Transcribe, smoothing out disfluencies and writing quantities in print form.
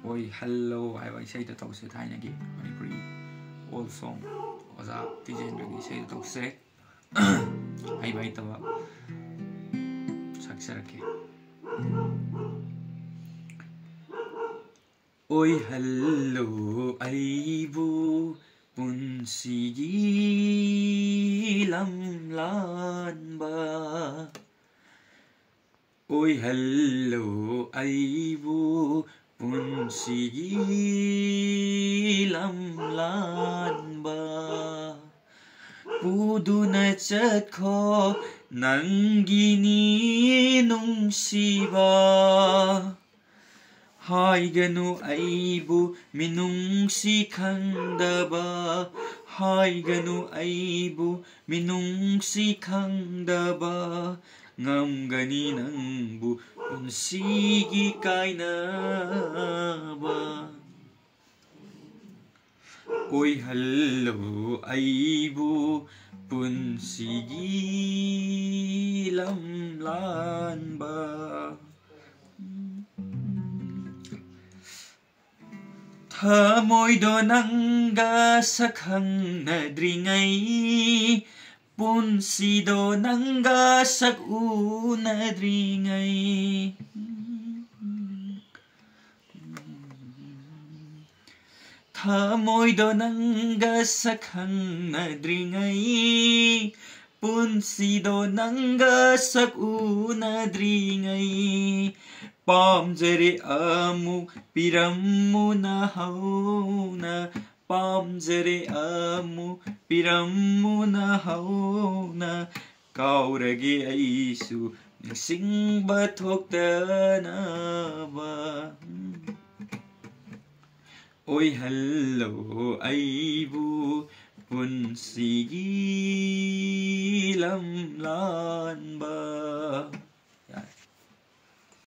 Oi hello haiba isai da tawse thainagi Manipuri old song oza tijenragi isai da tawse haiba itaba saksarake Oi hello aibu punsigi lamlanba Oi hello aibu punsigi lamlanba Puduna chatkho nangini nungsiba Haiganu aibu minungsi khangdaba Haiganu aibu minungsi khangdaba Ngamgani nangbu punsigi kainaba Oi hello aibu punsigi lamlanba Thamoido nangga sakhangnadringai Punsido nangga sakunadringai Thamoido nangga sakhangnadringai Punsido nangga sakunadringai Pamjare amu pirammu na hauna Pamjare amu pirammu na hauna Kaurage aisu nisingba thoktanaba Oi hello aibu punsigi lamlanba